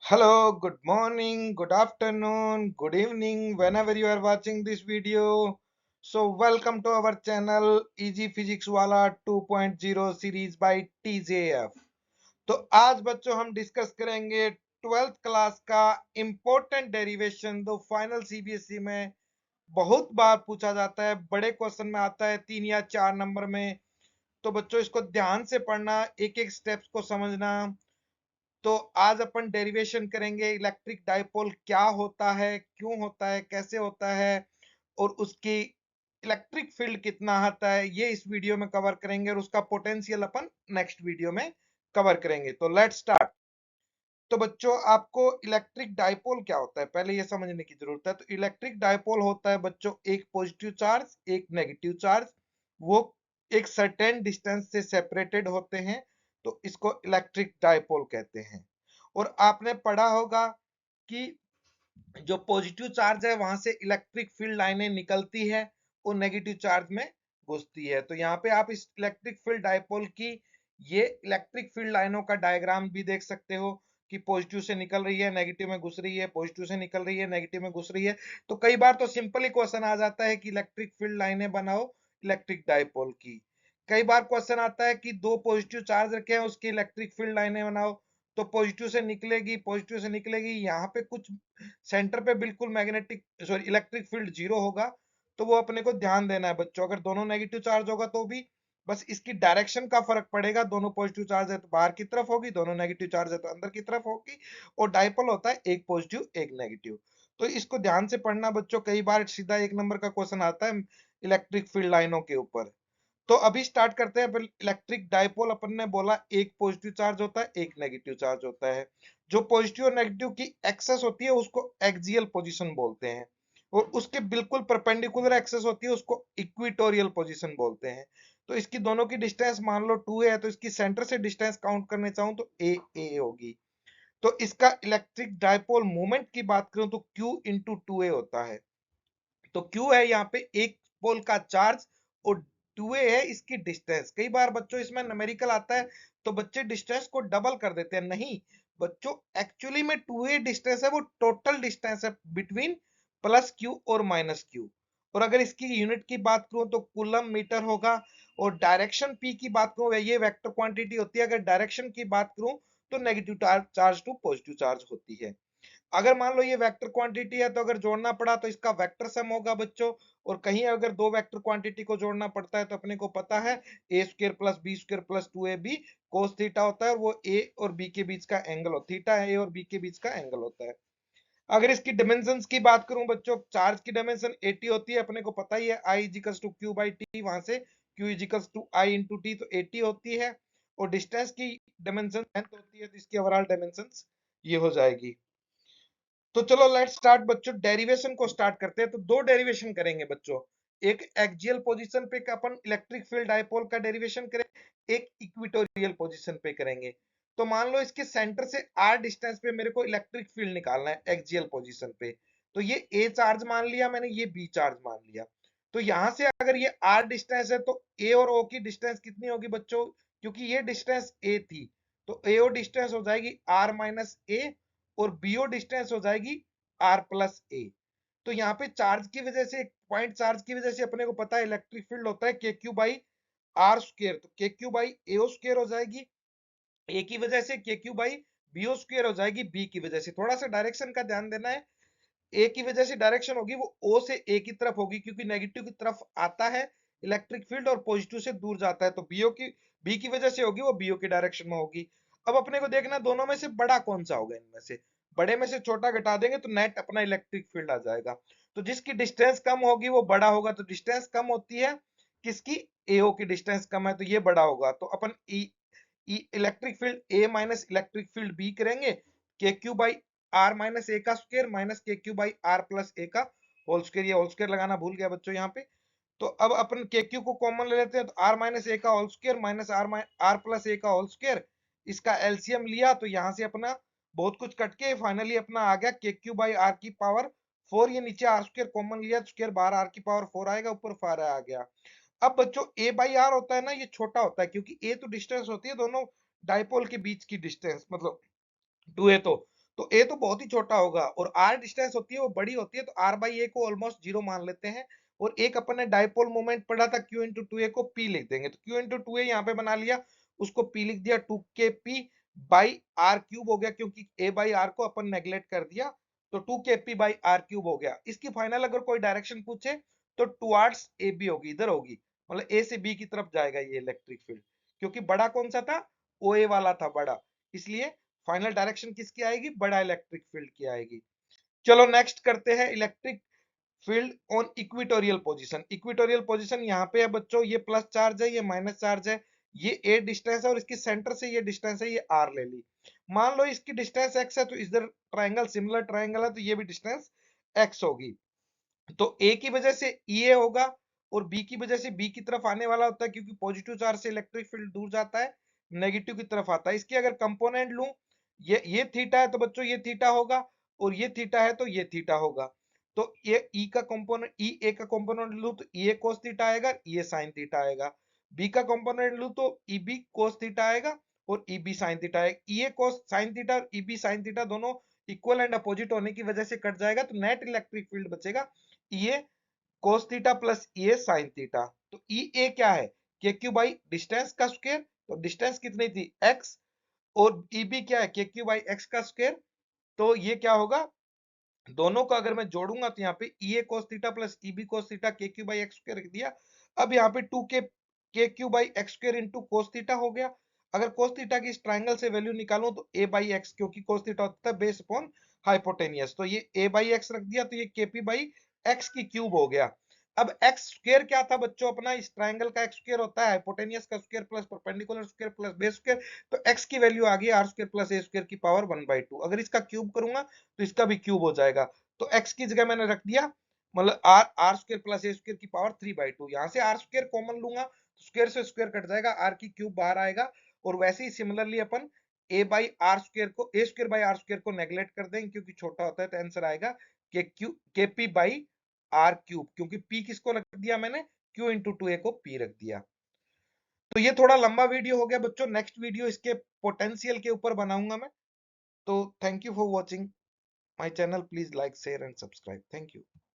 Hello, good morning, good afternoon, good evening, whenever you are watching this video. So, welcome to our channel Easy Physics वाला 2.0 series by TJF. तो आज बच्चों हम discuss करेंगे 12th class का important derivation. दो final CBSE में बहुत बार पूछा जाता है, बड़े क्वेश्चन में आता है 3 या 4 नंबर में। तो बच्चों इसको ध्यान से पढ़ना, एक एक स्टेप्स को समझना। तो आज अपन डेरिवेशन करेंगे इलेक्ट्रिक डाइपोल क्या होता है, क्यों होता है, कैसे होता है और उसकी इलेक्ट्रिक फील्ड कितना आता है, ये इस वीडियो में कवर करेंगे और उसका पोटेंशियल अपन नेक्स्ट वीडियो में कवर करेंगे। तो लेट्स स्टार्ट। तो बच्चों आपको इलेक्ट्रिक डाइपोल क्या होता है पहले ये समझने की जरूरत है। तो इलेक्ट्रिक डाइपोल होता है बच्चों एक पॉजिटिव चार्ज एक नेगेटिव चार्ज, वो एक सर्टेन डिस्टेंस से सेपरेटेड होते हैं, तो इसको इलेक्ट्रिक डाइपोल कहते हैं। और आपने पढ़ा होगा कि जो पॉजिटिव चार्ज है वहां से इलेक्ट्रिक फील्ड लाइनें निकलती है और नेगेटिव चार्ज में घुसती है। तो यहाँ पे आप इस इलेक्ट्रिक फील्ड डाइपोल की ये इलेक्ट्रिक फील्ड लाइनों का डायग्राम भी देख सकते हो कि पॉजिटिव से निकल रही है नेगेटिव में घुस रही है, पॉजिटिव से निकल रही है नेगेटिव में घुस रही है। तो कई बार तो सिंपल ही क्वेश्चन आ जाता है कि इलेक्ट्रिक फील्ड लाइनें बनाओ इलेक्ट्रिक डाइपोल की। कई बार क्वेश्चन आता है कि दो पॉजिटिव चार्ज रखे हैं उसकी इलेक्ट्रिक फील्ड लाइनें बनाओ। तो पॉजिटिव से निकलेगी, यहाँ पे कुछ सेंटर पे बिल्कुल magnetic sorry electric field zero होगा। तो वो अपने को ध्यान देना है बच्चों, अगर दोनों नेगेटिव चार्ज होगा तो भी बस इसकी डायरेक्शन का फर्क पड़ेगा। दोनों पॉजिटिव चार्ज है तो बाहर की तरफ होगी, दोनों नेगेटिव चार्ज है तो अंदर की तरफ होगी। और डाइपोल होता है एक पॉजिटिव एक नेगेटिव। तो इसको ध्यान से पढ़ना बच्चों, कई बार सीधा एक नंबर का क्वेश्चन आता है इलेक्ट्रिक फील्ड लाइनों के ऊपर। तो अभी स्टार्ट करते हैं। इलेक्ट्रिक डाइपोल अपन ने बोला एक पॉजिटिव चार्ज होता है एक नेगेटिव चार्ज होता है। जो पॉजिटिव और नेगेटिव की एक्सेस होती है उसको एक्सियल पोजीशन बोलते हैं, और उसके बिल्कुल परपेंडिकुलर एक्सेस होती है उसको इक्विटोरियल पोजीशन बोलते हैं। तो इसकी दोनों की डिस्टेंस मान लो 2a है, तो इसकी सेंटर से डिस्टेंस काउंट करने चाहूं तो a होगी। तो इसका इलेक्ट्रिक डाइपोल मोमेंट की बात करूं तो q इंटू 2a होता है। तो Q है यहाँ पे एक पोल का चार्ज और 2a है इसकी डिस्टेंस। कई बार बच्चों इसमें न्यूमेरिकल आता है तो बच्चे डिस्टेंस को डबल कर देते हैं, नहीं बच्चों एक्चुअली में 2a डिस्टेंस है वो टोटल डिस्टेंस है बिटवीन प्लस Q और माइनस Q। और अगर इसकी यूनिट की बात करूं तो कूलम मीटर होगा। और डायरेक्शन P की बात करूं ये वेक्टर क्वांटिटी होती है। अगर डायरेक्शन की बात करूं तो negative charge to positive charge होती है। अगर मान लो ये वेक्टर क्वांटिटी है तो अगर जोड़ना पड़ा तो इसका वेक्टर सम होगा बच्चों। और कहीं अगर दो वेक्टर क्वांटिटी को जोड़ना पड़ता है तो अपने को पता है a square plus b square plus 2ab cos theta होता है, और वो ए और बी के बीच का एंगल हो थीटा है, ए और बी के बीच का एंगल होता है। अगर इसकी डायमेंशंस की बात करूं बच्चों, चार्ज की डायमेंशन 80 होती है, अपने को पता ही है I equals to q by t, वहां से q equals to I into t, तो 80 होती है। और डिस्टेंस की डायमेंशन लेंथ होती है, तो इसकी ओवरऑल डायमेंशन ये हो जाएगी। तो चलो लेट्स स्टार्ट बच्चों, डेरिवेशन को स्टार्ट करते हैं। तो दो डेरिवेशन करेंगे बच्चों, एक एक्सियल पोजीशन पे अपन इलेक्ट्रिक फील्ड डाइपोल का डेरिवेशन करेंगे, एक इक्वेटोरियल पोजीशन पे करेंगे। तो मान लो इसके सेंटर से r डिस्टेंस पे मेरे को इलेक्ट्रिक फील्ड निकालना है एक्सियल पोजीशन पे। तो ये a चार्ज मान लिया मैंने, ये b चार्ज मान लिया। तो यहां से अगर ये r डिस्टेंस है तो a और o की डिस्टेंस कितनी होगी बच्चों, क्योंकि ये डिस्टेंस a थी तो AO डिस्टेंस हो जाएगी r माइनस a, और बीओ डिस्टेंस हो जाएगी आर प्लस ए। तो यहाँ पे चार्ज की वजह से, पॉइंट चार्ज की वजह से अपने को पता है इलेक्ट्रिक फील्ड होता है के क्यू बाई आर स्क्र, तो के क्यू बाई एओ स्क्र हो जाएगी। ए की वजह से के क्यू बाई बीओ स्क्र हो जाएगी, बी की वजह से थोड़ा सा डायरेक्शन का ध्यान देना है। ए की वजह से डायरेक्शन होगी वो ओ से ए की तरफ होगी, क्योंकि नेगेटिव की तरफ आता है इलेक्ट्रिक फील्ड और पॉजिटिव से दूर जाता है। तो बीओ की बी की वजह से होगी वो बीओ की डायरेक्शन में होगी। अब अपने को देखना दोनों में से बड़ा कौन सा होगा, इनमें से बड़े में से छोटा घटा देंगे तो नेट अपना इलेक्ट्रिक फील्ड आ जाएगा। तो जिसकी डिस्टेंस कम होगी वो बड़ा होगा। तो डिस्टेंस कम होती है किसकी, एओ की डिस्टेंस कम है तो ये बड़ा होगा। तो अपन इलेक्ट्रिक फील्ड ए माइनस इलेक्ट्रिक फील्ड बी करेंगे, के q by are minus a का स्क्वायर माइनस के q by are plus a का होल स्क्वायर। ये होल स्क्वायर लगाना भूल गया बच्चों यहाँ पे। तो अब अपन के क्यू को कॉमन ले लेते हैं, तो आर माइनस ए का whole square minus r plus a का होल स्क्वायर, इसका एलसीएम लिया तो यहाँ से अपना बहुत कुछ कट के फाइनली अपना आ गया के क्यू बाई आर की पावर 4। ये नीचे आर स्क्वायर कॉमन लिया, स्क्वायर बाहर आर की पावर 4 आएगा, ऊपर 4 आ गया। अब बच्चों ए बाई आर होता है ना, ये छोटा होता है क्योंकि ए तो डिस्टेंस होती है दोनों डाइपोल के बीच की डिस्टेंस, मतलब 2a। तो तो ए तो बहुत ही छोटा होगा और आर डिस्टेंस होती है वो बड़ी होती है, तो आर बाई ए को ऑलमोस्ट जीरो मान लेते हैं। और एक अपन ने डाइपोल मोमेंट पढ़ा था क्यू इंटू टू ए को पी लिख देंगे, तो क्यू इंटू टू ए यहाँ पे बना लिया, उसको पी लिख दिया, 2kp बाई आर क्यूब हो गया, क्योंकि ए बाई आर को अपन नेग्लेक्ट कर दिया, तो 2kp बाई आर क्यूब हो गया। इसकी फाइनल अगर कोई डायरेक्शन पूछे तो टुवार्ड्स ए बी होगी, इधर होगी, मतलब ए से बी की तरफ जाएगा ये इलेक्ट्रिक फील्ड, क्योंकि बड़ा कौन सा था, ओ ए वाला था बड़ा, इसलिए फाइनल डायरेक्शन किसकी आएगी, बड़ा इलेक्ट्रिक फील्ड की आएगी। चलो नेक्स्ट करते हैं electric field on equatorial position. Equatorial position यहाँ पे है बच्चों, ये प्लस चार्ज है, ये माइनस चार्ज है, ये ए डिस्टेंस है और इसकी सेंटर से ये डिस्टेंस है, ये आर ले ली। मान लो इसकी डिस्टेंस एक्स है, तो इधर ट्राइंगल सिमिलर ट्राइंगल है, तो ये भी डिस्टेंस एक्स होगी। तो ए की वजह से ई ए होगा और बी की वजह से बी की तरफ आने वाला होता है, क्योंकि पॉजिटिव चार्ज से इलेक्ट्रिक फील्ड दूर जाता है, नेगेटिव की तरफ आता है। इसकी अगर कंपोनेंट लूं, ये थीटा है तो बच्चों ये थीटा होगा, और ये थीटा है तो ये थीटा होगा। तो ये ई का कंपोनेंट, ई ए का कंपोनेंट लूं तो ई ए कोस थीटा आएगा, ई ए साइन थीटा आएगा। बी का कंपोनेंट लूं तो ई बी कोस थीटा आएगा और ई बी साइन थीटा आएगा। ई ए कोस साइन थीटा और ई बी साइन थीटा दोनों इक्वल एंड अपोजिट होने की वजह से कट जाएगा, तो नेट इलेक्ट्रिक फील्ड बचेगा ई ए cos थीटा प्लस ई ए साइन थीटा। तो ई ए क्या है, के क्यू बाई डिस्टेंस का स्क्वायर, तो डिस्टेंस कितनी थी x, और ई बी क्या है, के क्यू बाई एक्स का स्क्वायर। तो ये क्या होगा, दोनों को अगर मैं जोड़ूंगा तो यहाँ पे E a cos theta plus E b cos theta के क्यू बाई एक्स स्क्वायर रख दिया। अब यहाँ पे 2 के q by x square into cos theta हो गया। अगर कोस थीटा की इस ट्राइंगल से वैल्यू निकालूं तो ए बाई एक्स, क्योंकि कोस थीटा होता है बेस अपॉन हाइपोटेनियस, तो ये ए बाई एक्स रख दिया, तो ये केपी बाई एक्स की क्यूब हो गया। अब एक्स स्क्वायर क्या था बच्चों अपना, इस ट्राइंगल का एक्स स्क्वायर होता है हाइपोटेनियस का square plus perpendicular square plus base square. तो एक्स की वैल्यू आ गई r square plus a square की पावर 1/2। अगर इसका क्यूब करूंगा तो इसका भी क्यूब हो जाएगा, तो x की जगह मैंने रख दिया, मतलब r square plus a square की पावर 3/2। यहाँ से आर स्क्वायर कॉमन लूंगा तो स्क्वायर से स्क्वायर कट जाएगा, आर की क्यूब बाहर आएगा। और वैसे ही सिमिलरली अपन ए बाई आर स्क्वायर को, a square by r square को नेग्लेक्ट कर देंगे क्योंकि छोटा होता है, तो आंसर आएगा के पी बाई आर क्यूब, क्योंकि पी किसको रख दिया मैंने, क्यू इंटू टू ए को पी रख दिया। तो ये थोड़ा लंबा वीडियो हो गया बच्चों, नेक्स्ट वीडियो इसके पोटेंशियल के ऊपर बनाऊंगा मैं। तो thank you for watching my channel. Please like, share and subscribe. Thank you.